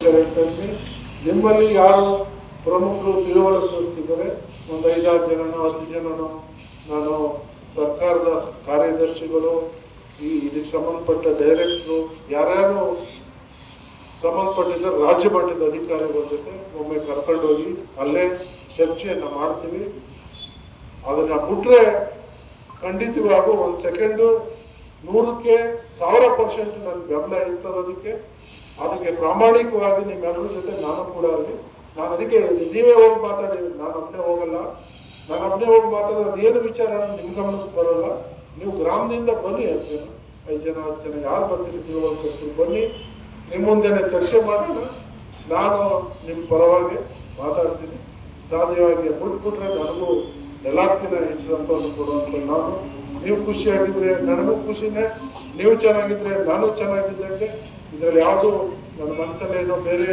ವಿಚಾರ ಹೇಳ್ತಾ ಇದ್ದೀನಿ. ನಿಮ್ಮಲ್ಲಿ ಯಾರು ಪ್ರಮುಖರು ತಿಳುವಳಿಕೆ ಒಂದು 5-6 ಜನನೋ 10 ಜನನೋ ನಾನು ಸರ್ಕಾರದ ಕಾರ್ಯದರ್ಶಿಗಳು ಇದಕ್ಕೆ ಸಂಬಂಧಪಟ್ಟ ಡೈರೆಕ್ಟ್ರು ಯಾರ್ಯಾರು ಸಂಬಂಧಪಟ್ಟಿದ್ದ ರಾಜ್ಯ ಮಟ್ಟದ ಅಧಿಕಾರಿಗಳ ಜೊತೆ ಒಮ್ಮೆ ಕರ್ಕೊಂಡೋಗಿ ಅಲ್ಲೇ ಚರ್ಚೆಯನ್ನು ಮಾಡ್ತೀವಿ. ಅದನ್ನ ಬಿಟ್ರೆ ಖಂಡಿತವಾಗೂ 1 ಸೆಕೆಂಡು 100ಕ್ಕೆ 1000% ನನ್ನ ಬೆಂಬಲ ಇರ್ತದೆ. ಅದಕ್ಕೆ ಪ್ರಾಮಾಣಿಕವಾಗಿ ನಿಮ್ಮೆಲ್ಲರ ಜೊತೆ ನಾನು ಕೂಡ ನಾನು ಅದಕ್ಕೆ ನೀವೇ ಹೋಗಿ ಮಾತಾಡಿದ್ರಿ, ನಾನು ಒಬ್ಬನೇ ಹೋಗಲ್ಲ. ನಾನು ಒಬ್ಬನೇ ಹೋಗಿ ಮಾತಾಡೋದು ಅದೇನು ವಿಚಾರ ನಿಮ್ಮ ಗಮನಕ್ಕೆ ಬರೋಲ್ಲ. ನೀವು ಗ್ರಾಮದಿಂದ ಬನ್ನಿ, 5 ಜನ 10 ಜನ ಯಾರು ಬರ್ತೀರಿ ತಿಳುವಳಿಕಸ್ತರು ಬನ್ನಿ, ನಿಮ್ಮ ಮುಂದೆನೆ ಚರ್ಚೆ ಮಾಡೋಣ. ನಾನು ನಿಮ್ಮ ಪರವಾಗಿ ಮಾತಾಡ್ತೀನಿ. ಸಾಧ್ಯವಾಗಿ ಬಿಟ್ಬಿಟ್ರೆ ನನಗೂ ಎಲ್ಲದಕ್ಕಿಂತ ಹೆಚ್ಚು ಸಂತೋಷ ಕೊಡುವಂಥ ನಾನು. ನೀವು ಖುಷಿಯಾಗಿದ್ರೆ ನನಗೂ ಖುಷಿನೇ, ನೀವು ಚೆನ್ನಾಗಿದ್ರೆ ನಾನು ಚೆನ್ನಾಗಿದ್ದಂಗೆ. ಇದರಲ್ಲಿ ಯಾವುದು ನನ್ನ ಮನಸ್ಸಲ್ಲಿ ಏನೋ ಬೇರೆ,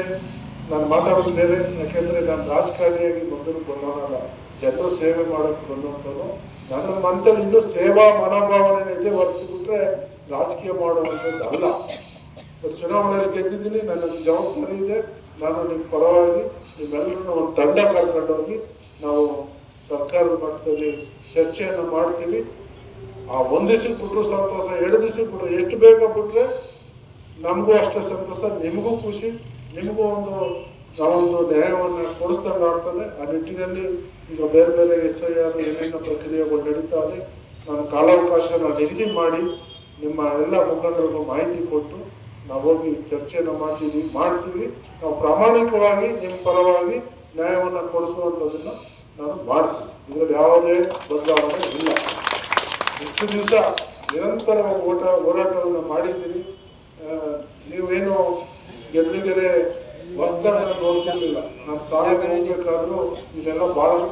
ನಾನು ಮಾತಾಡೋದು ಬೇರೆ. ಯಾಕೆಂದರೆ ನಾನು ರಾಜಕಾರಣಿಯಾಗಿ ಮೊದಲು ಬಂದವನಲ್ಲ, ಜನರು ಸೇವೆ ಮಾಡೋಕ್ಕೆ ಬಂದಂಥವ್ರು. ನನ್ನ ಮನಸ್ಸಲ್ಲಿ ಇನ್ನೂ ಸೇವಾ ಮನೋಭಾವನೆ ಇದೆ, ಹೊರತು ಬಿಟ್ರೆ ರಾಜಕೀಯ ಮಾಡುವಂಥದ್ದು ಅಲ್ಲ. ಚುನಾವಣೆಯಲ್ಲಿ ಗೆದ್ದಿದ್ದೀನಿ, ನನಗೆ ಜವಾಬ್ದಾರಿ ಇದೆ. ನಾನು ನಿಮ್ಮ ಪರವಾಗಿ ನಿಮ್ಮೆಲ್ಲರನ್ನು ಒಂದು ತಂಡ ಕರ್ಕೊಂಡೋಗಿ ನಾವು ಸರ್ಕಾರದ ಮಟ್ಟದಲ್ಲಿ ಚರ್ಚೆಯನ್ನು ಮಾಡ್ತೀವಿ. ಆ 1 ದಿವಸಕ್ಕೆ ಬಿಟ್ಟರು ಸಂತೋಷ, 2 ದಿವಸಕ್ಕೆ ಬಿಟ್ಟರು, ಎಷ್ಟು ಬೇಗ ಬಿಟ್ರೆ ನಮಗೂ ಅಷ್ಟೇ ಸಂತೋಷ, ನಿಮಗೂ ಖುಷಿ, ನಿಮಗೂ ನಾವೊಂದು ನ್ಯಾಯವನ್ನು ಕೊಡಿಸ್ದಂಗೆ ಆಗ್ತದೆ. ಆ ನಿಟ್ಟಿನಲ್ಲಿ ಈಗ ಬೇರೆ ಬೇರೆ SIR ಏನೇನೋ ಪ್ರಕ್ರಿಯೆಗಳು ನಡೀತಾ ಇದೆ. ನಾನು ಕಾಲಾವಕಾಶನ ನಿಗದಿ ಮಾಡಿ ನಿಮ್ಮ ಎಲ್ಲ ಮುಖಂಡರಿಗೂ ಮಾಹಿತಿ ಕೊಟ್ಟು ನಾವು ಹೋಗಿ ಚರ್ಚೆಯನ್ನು ಮಾಡ್ತೀವಿ. ನಾವು ಪ್ರಾಮಾಣಿಕವಾಗಿ ನಿಮ್ಮ ಪರವಾಗಿ ನ್ಯಾಯವನ್ನು ಕೊಡಿಸುವಂಥದ್ದನ್ನು ನಾನು ಮಾಡ್ತೀನಿ. ಇದರಲ್ಲಿ ಯಾವುದೇ ಬದಲಾವಣೆ ಇಲ್ಲ. ಇಷ್ಟು ದಿವಸ ನಿರಂತರವಾಗಿ ಹೋರಾಟವನ್ನು ಮಾಡಿದ್ದೀರಿ. ನೀವೇನು ಗೆದ್ಲಿಗೆರೆ ಹೊಸದಾಗಿ ನೋಡ್ತಿರ್ಲಿಲ್ಲ. ನಾನು ಸಾಲ ಹೋಗ್ಬೇಕಾದ್ರೂ ಇದೆಲ್ಲ ಬಹಳಷ್ಟು